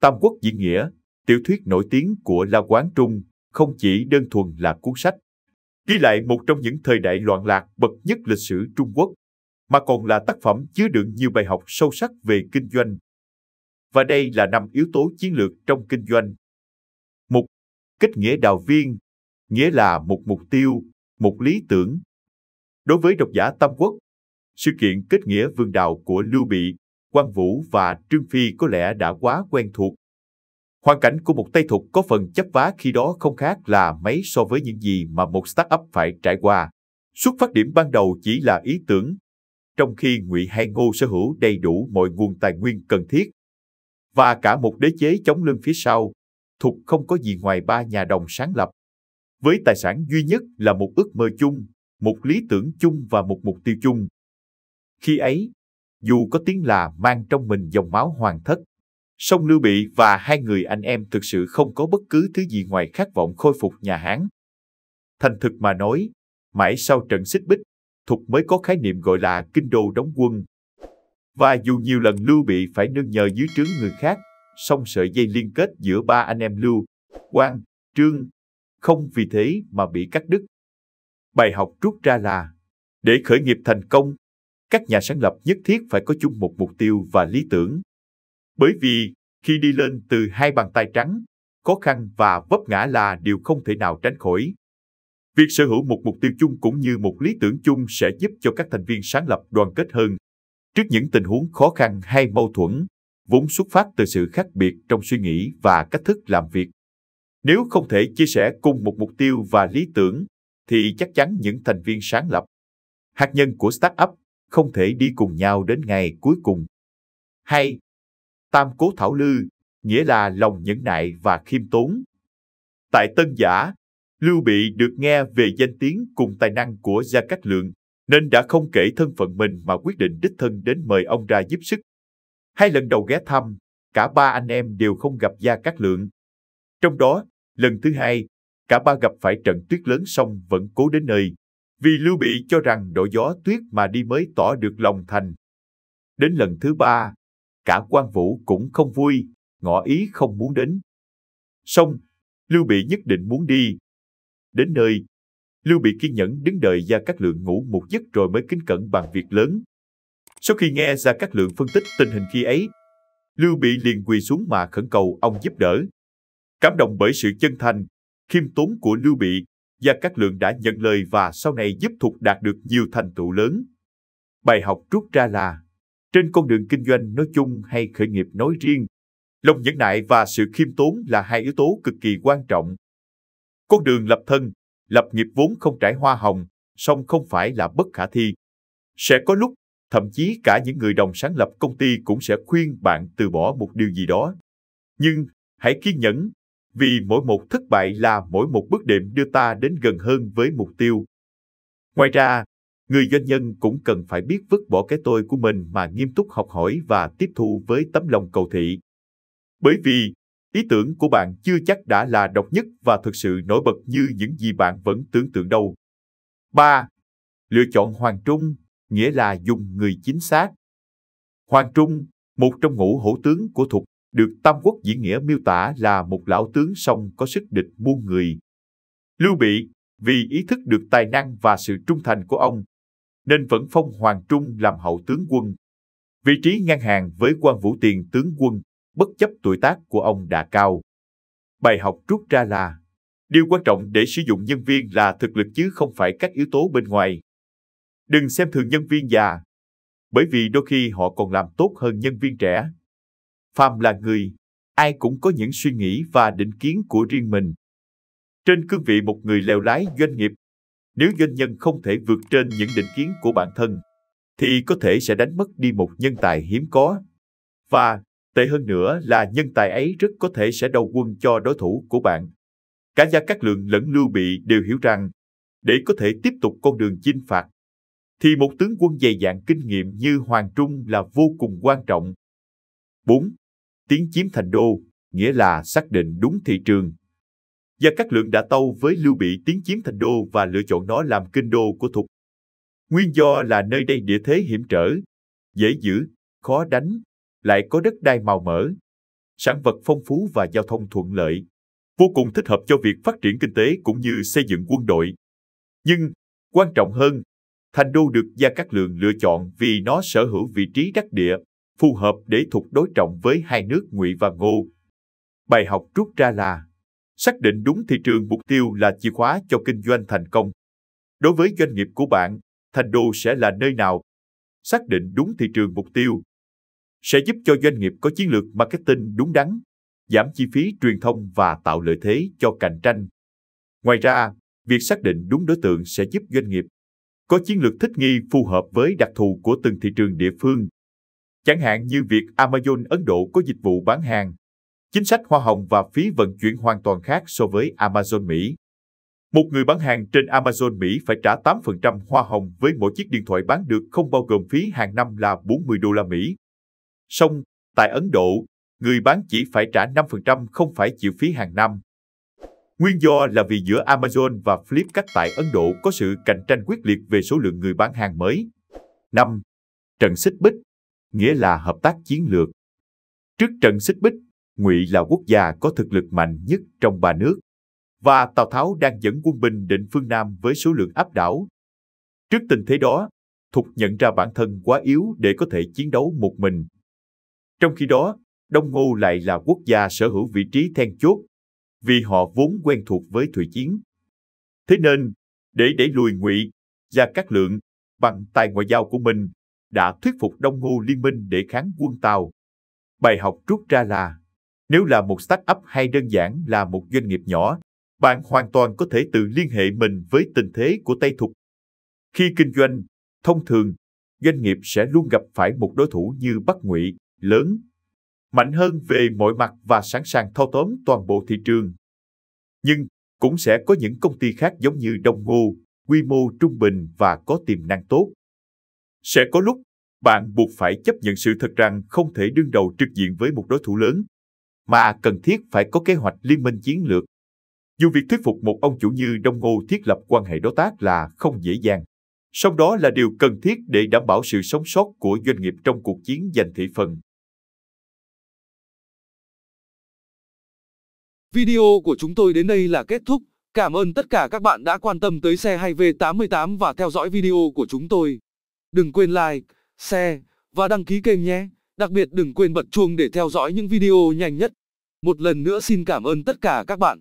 Tam Quốc Diễn Nghĩa, tiểu thuyết nổi tiếng của La Quán Trung, không chỉ đơn thuần là cuốn sách, ghi lại một trong những thời đại loạn lạc bậc nhất lịch sử Trung Quốc, mà còn là tác phẩm chứa đựng nhiều bài học sâu sắc về kinh doanh. Và đây là 5 yếu tố chiến lược trong kinh doanh. 1. Kết nghĩa đạo viên, nghĩa là một mục tiêu, một lý tưởng. Đối với độc giả Tam Quốc, sự kiện kết nghĩa vương đạo của Lưu Bị, Quan Vũ và Trương Phi có lẽ đã quá quen thuộc. Hoàn cảnh của một tay thục có phần chấp vá khi đó không khác là mấy so với những gì mà một startup phải trải qua. Xuất phát điểm ban đầu chỉ là ý tưởng, trong khi Ngụy hay Ngô sở hữu đầy đủ mọi nguồn tài nguyên cần thiết. Và cả một đế chế chống lưng phía sau, Thục không có gì ngoài 3 nhà đồng sáng lập. Với tài sản duy nhất là một ước mơ chung, một lý tưởng chung và một mục tiêu chung. Khi ấy, dù có tiếng là mang trong mình dòng máu hoàng thất, song Lưu Bị và hai người anh em thực sự không có bất cứ thứ gì ngoài khát vọng khôi phục nhà Hán. Thành thực mà nói, mãi sau trận Xích Bích, Thục mới có khái niệm gọi là kinh đô đóng quân. Và dù nhiều lần Lưu Bị phải nương nhờ dưới trướng người khác, song sợi dây liên kết giữa 3 anh em Lưu, Quan, Trương không vì thế mà bị cắt đứt. Bài học rút ra là, để khởi nghiệp thành công, các nhà sáng lập nhất thiết phải có chung một mục tiêu và lý tưởng. Bởi vì, khi đi lên từ 2 bàn tay trắng, khó khăn và vấp ngã là điều không thể nào tránh khỏi. Việc sở hữu một mục tiêu chung cũng như một lý tưởng chung sẽ giúp cho các thành viên sáng lập đoàn kết hơn. Trước những tình huống khó khăn hay mâu thuẫn, vốn xuất phát từ sự khác biệt trong suy nghĩ và cách thức làm việc. Nếu không thể chia sẻ cùng một mục tiêu và lý tưởng, thì chắc chắn những thành viên sáng lập, hạt nhân của startup, không thể đi cùng nhau đến ngày cuối cùng. 2. Tam cố thảo lư, nghĩa là lòng nhẫn nại và khiêm tốn. Tại Tân Giả, Lưu Bị được nghe về danh tiếng cùng tài năng của Gia Cát Lượng, nên đã không kể thân phận mình mà quyết định đích thân đến mời ông ra giúp sức. 2 lần đầu ghé thăm, cả 3 anh em đều không gặp Gia Cát Lượng. Trong đó, lần thứ 2, cả 3 gặp phải trận tuyết lớn song vẫn cố đến nơi, vì Lưu Bị cho rằng đổi gió tuyết mà đi mới tỏ được lòng thành. Đến lần thứ 3, cả Quan Vũ cũng không vui, ngỏ ý không muốn đến. Song, Lưu Bị nhất định muốn đi. Đến nơi, Lưu Bị kiên nhẫn đứng đợi Gia Cát Lượng ngủ một giấc rồi mới kính cẩn bàn việc lớn. Sau khi nghe Gia Cát Lượng phân tích tình hình khi ấy, Lưu Bị liền quỳ xuống mà khẩn cầu ông giúp đỡ. Cảm động bởi sự chân thành, khiêm tốn của Lưu Bị, Gia Cát Lượng đã nhận lời và sau này giúp Thục đạt được nhiều thành tựu lớn. Bài học rút ra là, trên con đường kinh doanh nói chung hay khởi nghiệp nói riêng, lòng nhẫn nại và sự khiêm tốn là 2 yếu tố cực kỳ quan trọng. Con đường lập thân, lập nghiệp vốn không trải hoa hồng, song không phải là bất khả thi. Sẽ có lúc, thậm chí cả những người đồng sáng lập công ty cũng sẽ khuyên bạn từ bỏ một điều gì đó. Nhưng, hãy kiên nhẫn, vì mỗi một thất bại là mỗi một bước đệm đưa ta đến gần hơn với mục tiêu. Ngoài ra, người doanh nhân cũng cần phải biết vứt bỏ cái tôi của mình mà nghiêm túc học hỏi và tiếp thu với tấm lòng cầu thị. Bởi vì, ý tưởng của bạn chưa chắc đã là độc nhất và thực sự nổi bật như những gì bạn vẫn tưởng tượng đâu. 3. Lựa chọn Hoàng Trung, nghĩa là dùng người chính xác. Hoàng Trung, một trong ngũ hổ tướng của Thục, được Tam Quốc Diễn Nghĩa miêu tả là một lão tướng song có sức địch muôn người. Lưu Bị, vì ý thức được tài năng và sự trung thành của ông, nên vẫn phong Hoàng Trung làm hậu tướng quân. Vị trí ngang hàng với Quan Vũ tiền tướng quân, bất chấp tuổi tác của ông đã cao. Bài học rút ra là, điều quan trọng để sử dụng nhân viên là thực lực chứ không phải các yếu tố bên ngoài. Đừng xem thường nhân viên già, bởi vì đôi khi họ còn làm tốt hơn nhân viên trẻ. Phàm là người, ai cũng có những suy nghĩ và định kiến của riêng mình. Trên cương vị một người lèo lái doanh nghiệp, nếu doanh nhân không thể vượt trên những định kiến của bản thân, thì có thể sẽ đánh mất đi một nhân tài hiếm có. Và, tệ hơn nữa là nhân tài ấy rất có thể sẽ đầu quân cho đối thủ của bạn. Cả Gia Cát Lượng lẫn Lưu Bị đều hiểu rằng, để có thể tiếp tục con đường chinh phạt, thì một tướng quân dày dạn kinh nghiệm như Hoàng Trung là vô cùng quan trọng. 4. Tiến chiếm thành đô, nghĩa là xác định đúng thị trường. Gia Cát Lượng đã tâu với Lưu Bị tiến chiếm thành đô và lựa chọn nó làm kinh đô của Thục. Nguyên do là nơi đây địa thế hiểm trở, dễ giữ, khó đánh, lại có đất đai màu mỡ. sản vật phong phú và giao thông thuận lợi, vô cùng thích hợp cho việc phát triển kinh tế cũng như xây dựng quân đội. Nhưng, quan trọng hơn, thành đô được Gia Cát Lượng lựa chọn vì nó sở hữu vị trí đắc địa, phù hợp để thục đối trọng với hai nước Ngụy và Ngô. Bài học rút ra là xác định đúng thị trường mục tiêu là chìa khóa cho kinh doanh thành công. Đối với doanh nghiệp của bạn, thành đô sẽ là nơi nào? Xác định đúng thị trường mục tiêu sẽ giúp cho doanh nghiệp có chiến lược marketing đúng đắn, giảm chi phí truyền thông và tạo lợi thế cho cạnh tranh. Ngoài ra, việc xác định đúng đối tượng sẽ giúp doanh nghiệp có chiến lược thích nghi phù hợp với đặc thù của từng thị trường địa phương. Chẳng hạn như việc Amazon Ấn Độ có dịch vụ bán hàng, chính sách hoa hồng và phí vận chuyển hoàn toàn khác so với Amazon Mỹ. Một người bán hàng trên Amazon Mỹ phải trả 8% hoa hồng với mỗi chiếc điện thoại bán được không bao gồm phí hàng năm là 40 đô la Mỹ. Song, tại Ấn Độ, người bán chỉ phải trả 5% không phải chịu phí hàng năm. Nguyên do là vì giữa Amazon và Flipkart tại Ấn Độ có sự cạnh tranh quyết liệt về số lượng người bán hàng mới. 5. Trận xích bích, nghĩa là hợp tác chiến lược. Trước trận xích bích, Ngụy là quốc gia có thực lực mạnh nhất trong ba nước, và Tào Tháo đang dẫn quân binh định phương Nam với số lượng áp đảo. Trước tình thế đó, Thục nhận ra bản thân quá yếu để có thể chiến đấu một mình. Trong khi đó, Đông Ngô lại là quốc gia sở hữu vị trí then chốt, vì họ vốn quen thuộc với thủy chiến. Thế nên, để đẩy lùi Ngụy, Gia Cát Lượng, bằng tài ngoại giao của mình, đã thuyết phục Đông Ngô liên minh để kháng quân Tào. Bài học rút ra là, nếu là một start-up hay đơn giản là một doanh nghiệp nhỏ, bạn hoàn toàn có thể tự liên hệ mình với tình thế của Tây Thục. Khi kinh doanh, thông thường, doanh nghiệp sẽ luôn gặp phải một đối thủ như Bắc Ngụy, lớn, mạnh hơn về mọi mặt và sẵn sàng thao tóm toàn bộ thị trường. Nhưng cũng sẽ có những công ty khác giống như Đông Ngô, quy mô trung bình và có tiềm năng tốt. Sẽ có lúc, bạn buộc phải chấp nhận sự thật rằng không thể đương đầu trực diện với một đối thủ lớn, mà cần thiết phải có kế hoạch liên minh chiến lược. Dù việc thuyết phục một ông chủ như Đông Ngô thiết lập quan hệ đối tác là không dễ dàng, song đó là điều cần thiết để đảm bảo sự sống sót của doanh nghiệp trong cuộc chiến giành thị phần. Video của chúng tôi đến đây là kết thúc. Cảm ơn tất cả các bạn đã quan tâm tới xe hay V88 và theo dõi video của chúng tôi. Đừng quên like, share và đăng ký kênh nhé. Đặc biệt đừng quên bật chuông để theo dõi những video nhanh nhất. Một lần nữa xin cảm ơn tất cả các bạn.